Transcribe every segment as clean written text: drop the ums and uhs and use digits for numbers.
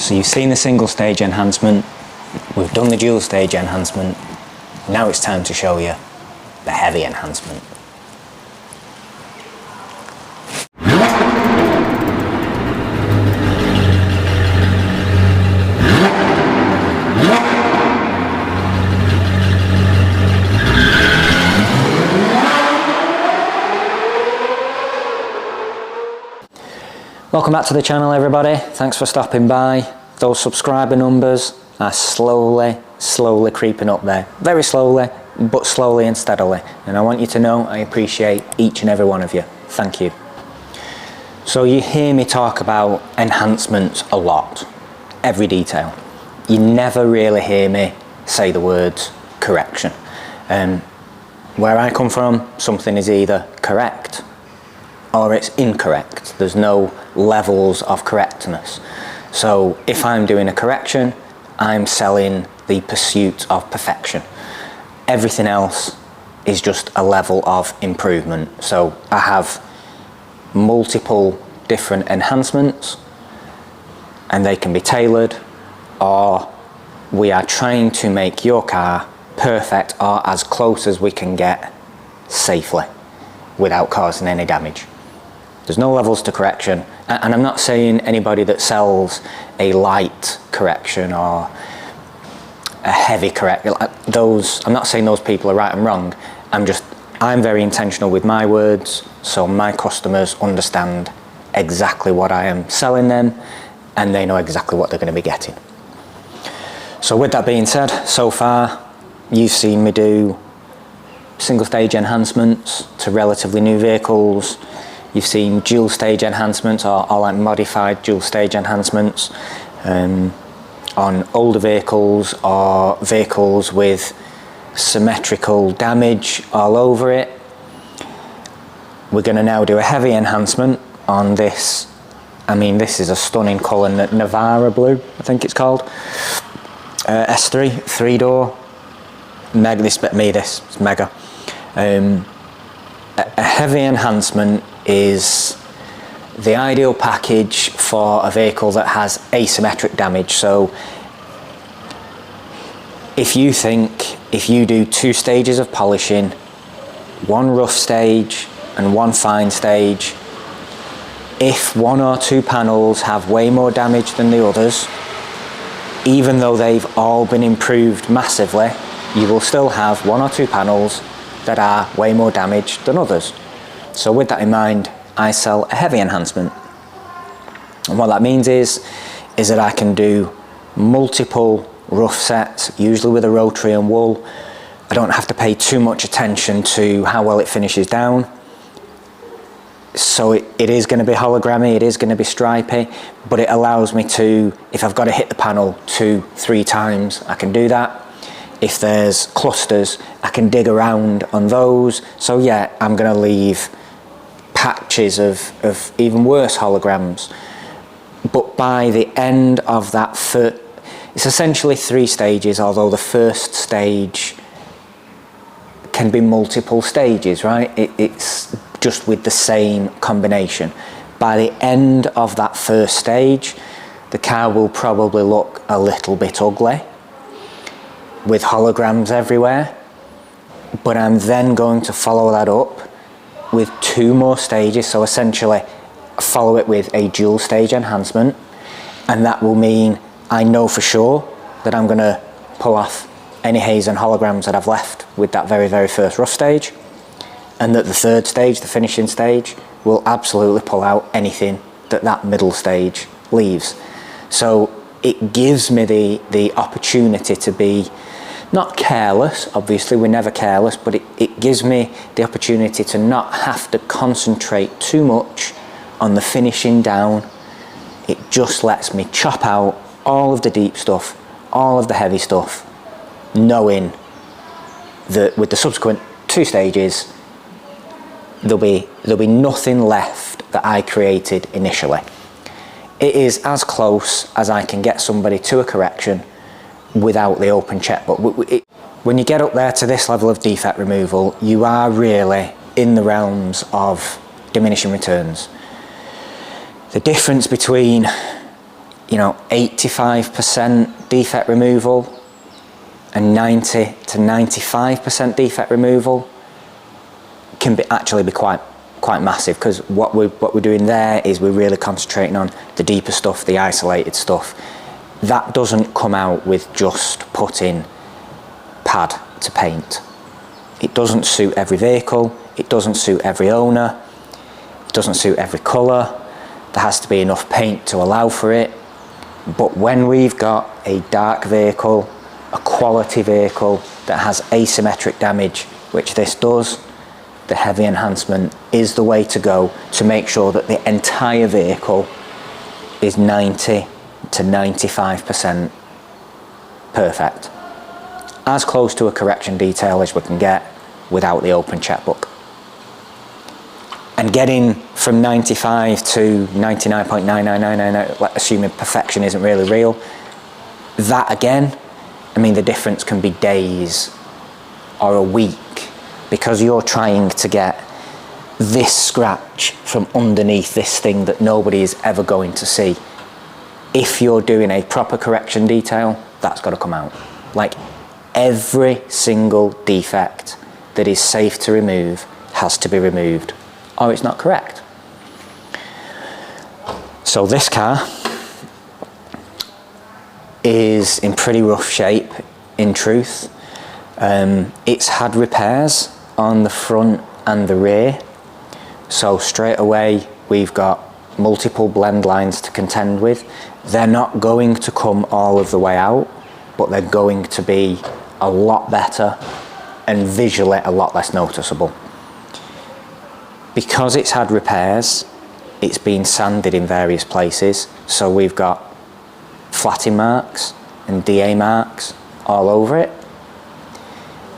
So you've seen the single stage enhancement, we've done the dual stage enhancement, now it's time to show you the heavy enhancement. Welcome back to the channel, everybody. Thanks for stopping by. Those subscriber numbers are slowly creeping up there. Very slowly, but slowly and steadily. And I want you to know I appreciate each and every one of you. Thank you. So you hear me talk about enhancements a lot, every detail. You never really hear me say the words correction. Where I come from, something is either correct or it's incorrect. There's no levels of correctness. So if I'm doing a correction, I'm selling the pursuit of perfection. Everything else is just a level of improvement. So I have multiple different enhancements and they can be tailored, or we are trying to make your car perfect or as close as we can get safely without causing any damage. There's no levels to correction, and I'm not saying anybody that sells a light correction or a heavy correction, I'm not saying those people are right and wrong. I'm very intentional with my words, so my customers understand exactly what I am selling them, and they know exactly what they're going to be getting. So with that being said, so far you've seen me do single stage enhancements to relatively new vehicles. You've seen dual stage enhancements or like modified dual stage enhancements on older vehicles or vehicles with symmetrical damage all over it. We're going to now do a heavy enhancement on this. I mean, this is a stunning colour, Navara blue, I think it's called. S3, 3-door. Mega, it's mega. A heavy enhancement is the ideal package for a vehicle that has asymmetric damage. So if you do 2 stages of polishing, 1 rough stage and 1 fine stage, if 1 or 2 panels have way more damage than the others, even though they've all been improved massively, you will still have 1 or 2 panels that are way more damaged than others. So with that in mind, I sell a heavy enhancement. And what that means is that I can do multiple rough sets, usually with a rotary and wool. I don't have to pay too much attention to how well it finishes down. So it is going to be hologrammy, it is going to be stripy, but it allows me to, if I've got to hit the panel 2-3 times, I can do that. If there's clusters, I can dig around on those. So yeah, I'm going to leave patches of even worse holograms. But by the end of that it's essentially 3 stages, although the first stage can be multiple stages, right? It's just with the same combination. By the end of that first stage, the car will probably look a little bit ugly with holograms everywhere, but I'm then going to follow that up with 2 more stages. So essentially follow it with a dual stage enhancement, and that will mean I know for sure that I'm going to pull off any haze and holograms that I've left with that very first rough stage, and that the 3rd stage, the finishing stage, will absolutely pull out anything that middle stage leaves. So it gives me the opportunity to be not careless, obviously we're never careless, but it gives me the opportunity to not have to concentrate too much on the finishing down. It just lets me chop out all of the deep stuff, all of the heavy stuff, knowing that with the subsequent 2 stages, there'll be nothing left that I created initially. It is as close as I can get somebody to a correction without the open checkbook. When you get up there to this level of defect removal, you are really in the realms of diminishing returns. The difference between 85% defect removal and 90 to 95% defect removal can actually be quite massive, because what we're doing there is we're really concentrating on the deeper stuff, the isolated stuff. That doesn't come out with just putting pad to paint. It doesn't suit every vehicle, it doesn't suit every owner, it doesn't suit every colour. There has to be enough paint to allow for it. But when we've got a dark vehicle, a quality vehicle that has asymmetric damage, which this does, the heavy enhancement is the way to go to make sure that the entire vehicle is 90 to 95% perfect. As close to a correction detail as we can get without the open checkbook. And getting from 95 to 99.99999, assuming perfection isn't really real, that again, I mean, the difference can be days or a week, because you're trying to get this scratch from underneath this thing that nobody is ever going to see. If you're doing a proper correction detail, that's got to come out. Like, every single defect that is safe to remove has to be removed, or it's not correct. So this car is in pretty rough shape, in truth. It's had repairs on the front and the rear, so straight away we've got multiple blend lines to contend with. They're not going to come all of the way out, but they're going to be a lot better and visually a lot less noticeable. Because it's had repairs, it's been sanded in various places, so we've got flatting marks and DA marks all over it.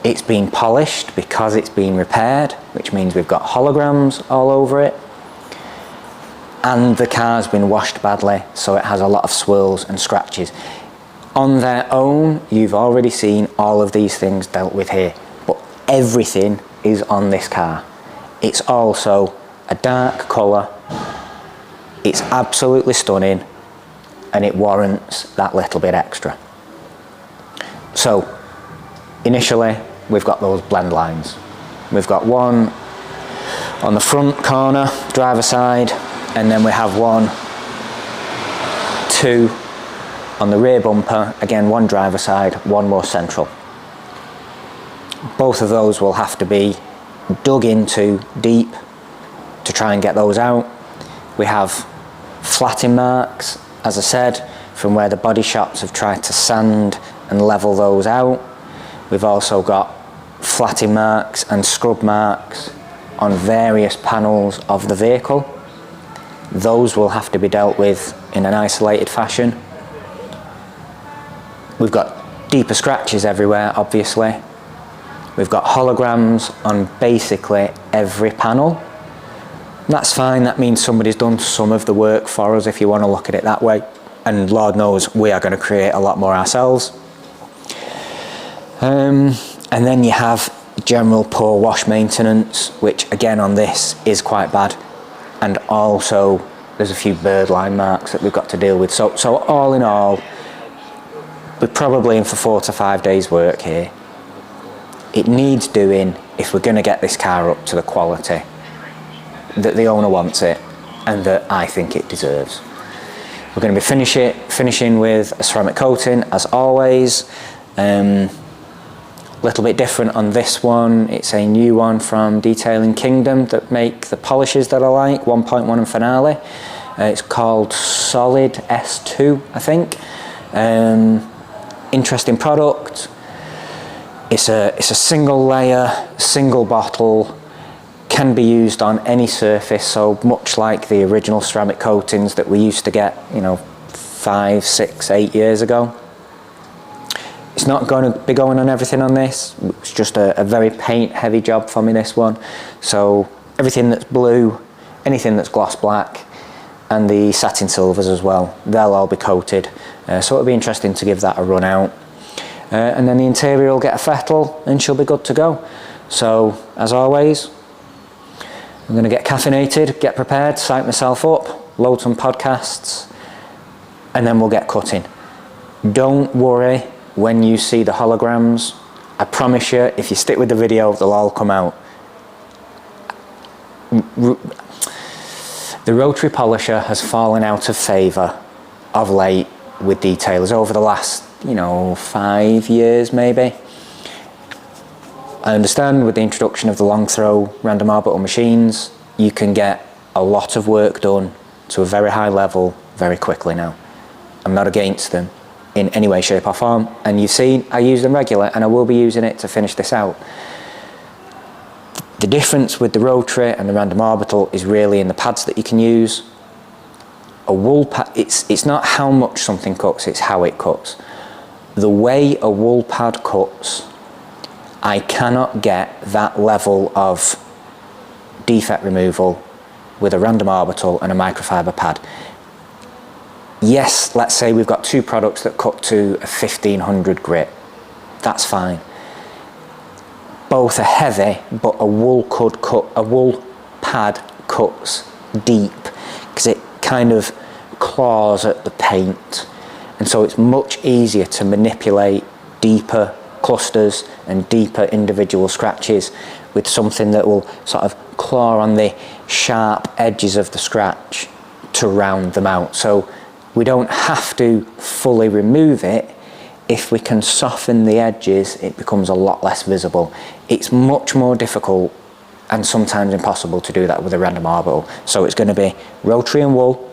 It's been polished because it's been repaired, which means we've got holograms all over it. And the car's been washed badly, so it has a lot of swirls and scratches. On their own, you've already seen all of these things dealt with here, but everything is on this car. It's also a dark colour, it's absolutely stunning, and it warrants that little bit extra. So, initially, we've got those blend lines. We've got one on the front corner, driver side, and then we have two on the rear bumper, again one driver side, one more central. Both of those will have to be dug into deep to try and get those out. We have flatting marks, as I said, from where the body shops have tried to sand and level those out. We've also got flatting marks and scrub marks on various panels of the vehicle. Those will have to be dealt with in an isolated fashion. We've got deeper scratches everywhere, obviously. We've got holograms on basically every panel. That's fine, that means somebody's done some of the work for us if you want to look at it that way. And Lord knows we are going to create a lot more ourselves. And then you have general poor wash maintenance, which again on this is quite bad. And also there's a few bird line marks that we've got to deal with. So all in all, we're probably in for 4 to 5 days work here. It needs doing if we're going to get this car up to the quality that the owner wants it and that I think it deserves. We're going to be finishing with a ceramic coating as always. Little bit different on this one. It's a new one from Detailing Kingdom that make the polishes that I like, 1.1 and Finale. It's called Solid S2, I think. Interesting product. It's a single layer, single bottle, can be used on any surface, so much like the original ceramic coatings that we used to get, 5, 6, 8 years ago. It's not going to be going on everything on this. It's just a very paint heavy job for me, this one. So everything that's blue, anything that's gloss black, and the satin silvers as well, they'll all be coated. So it'll be interesting to give that a run out. And then the interior will get a fettle and she'll be good to go. So as always, I'm going to get caffeinated, get prepared, psych myself up, load some podcasts, and then we'll get cutting. Don't worry when you see the holograms. I promise you, if you stick with the video, they'll all come out. The rotary polisher has fallen out of favour of late with detailers over the last, 5 years maybe. I understand with the introduction of the long throw random orbital machines, you can get a lot of work done to a very high level very quickly now. I'm not against them in any way, shape or form, and you've seen I use them regular and I will be using it to finish this out. The difference with the rotary and the random orbital is really in the pads that you can use. A wool pad, it's not how much something cuts, it's how it cuts. The way a wool pad cuts, I cannot get that level of defect removal with a random orbital and a microfiber pad. Yes, let's say we've got two products that cut to a 1500 grit. That's fine. Both are heavy, but a wool pad cuts deep because it kind of claws at the paint, and so it's much easier to manipulate deeper clusters and deeper individual scratches with something that will sort of claw on the sharp edges of the scratch to round them out. So we don't have to fully remove it. If we can soften the edges, it becomes a lot less visible. It's much more difficult and sometimes impossible to do that with a random orbital. So it's going to be rotary and wool,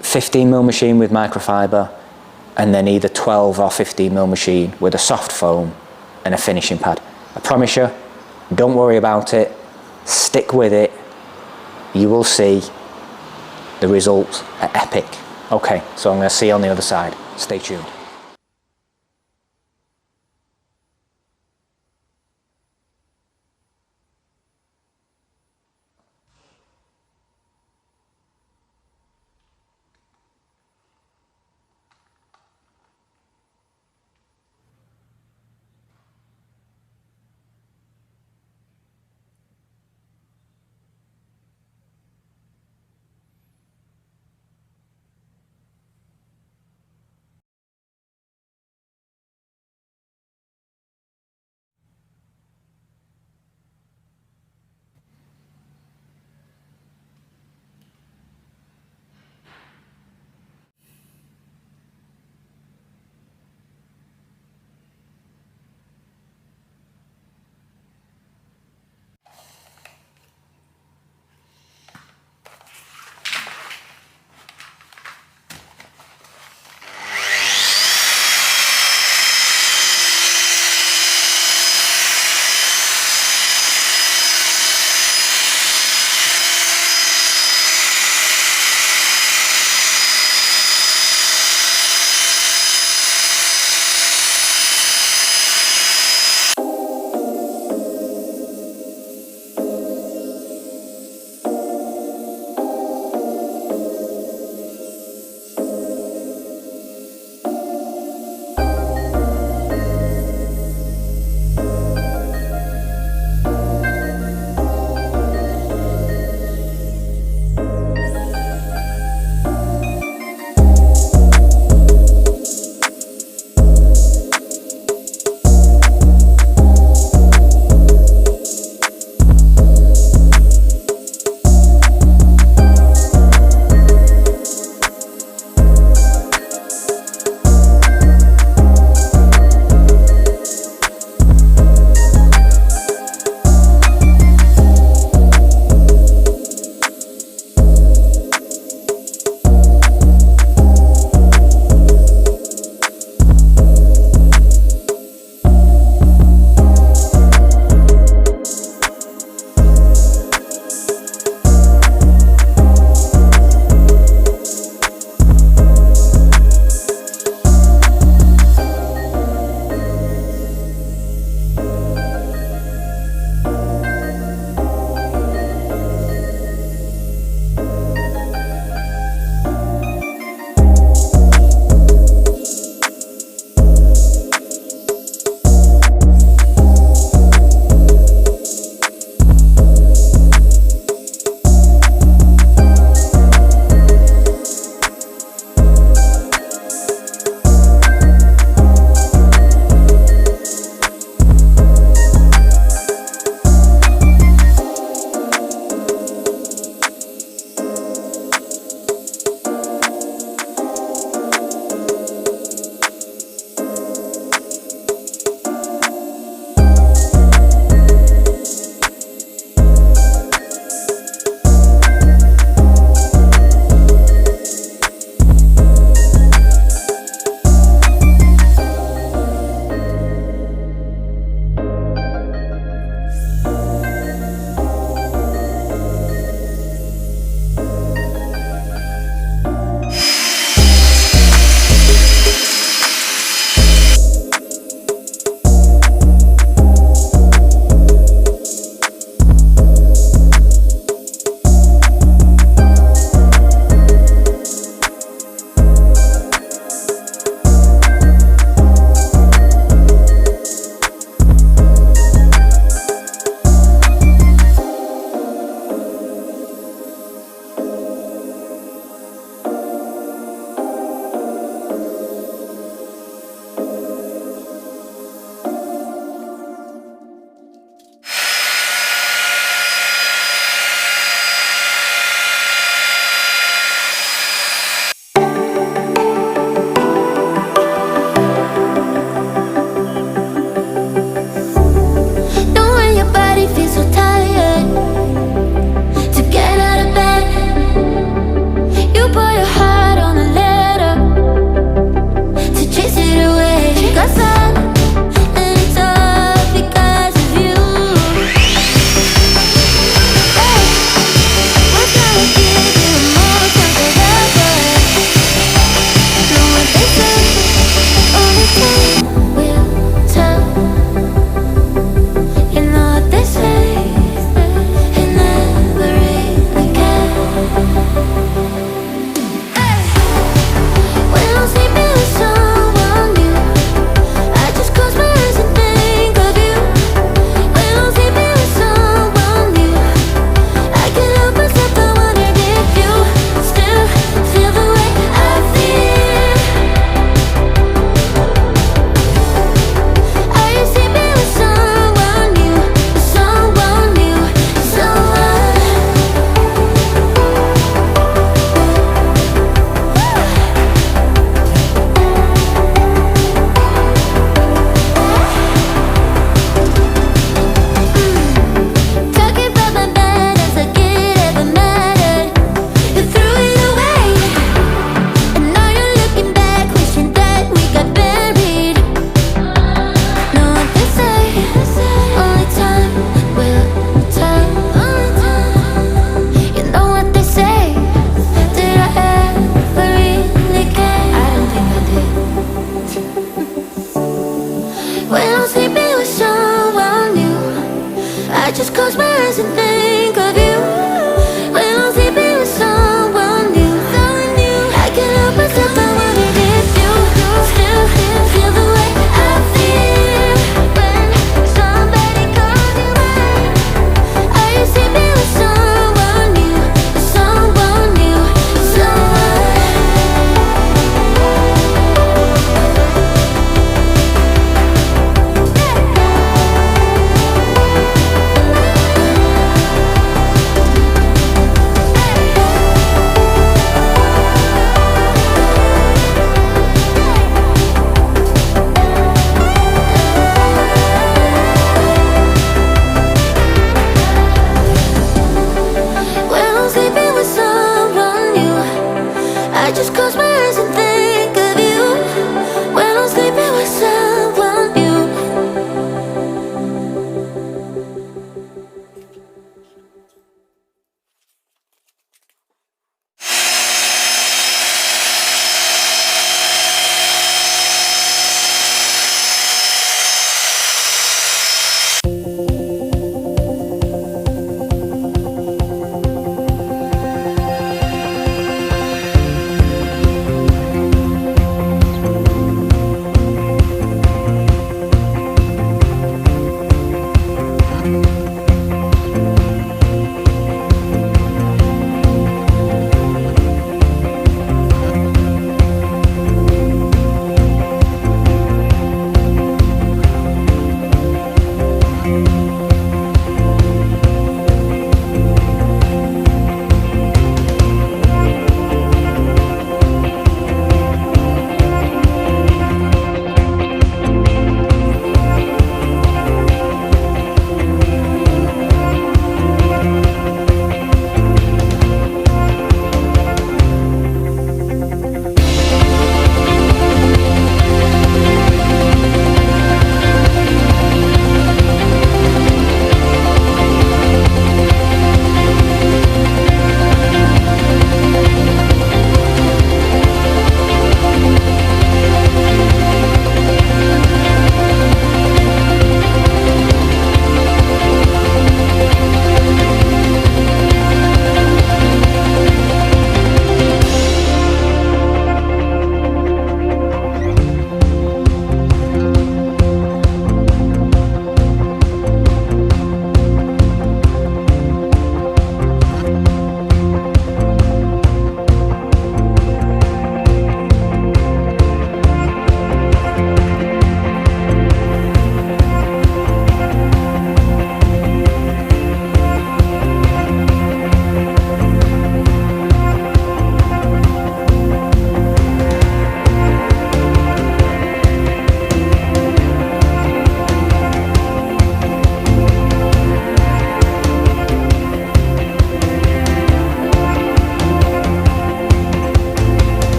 15mm machine with microfiber, and then either 12 or 15mm machine with a soft foam and a finishing pad. I promise you, don't worry about it, stick with it, you will see the results are epic. Okay, so I'm going to see you on the other side. Stay tuned.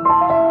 you.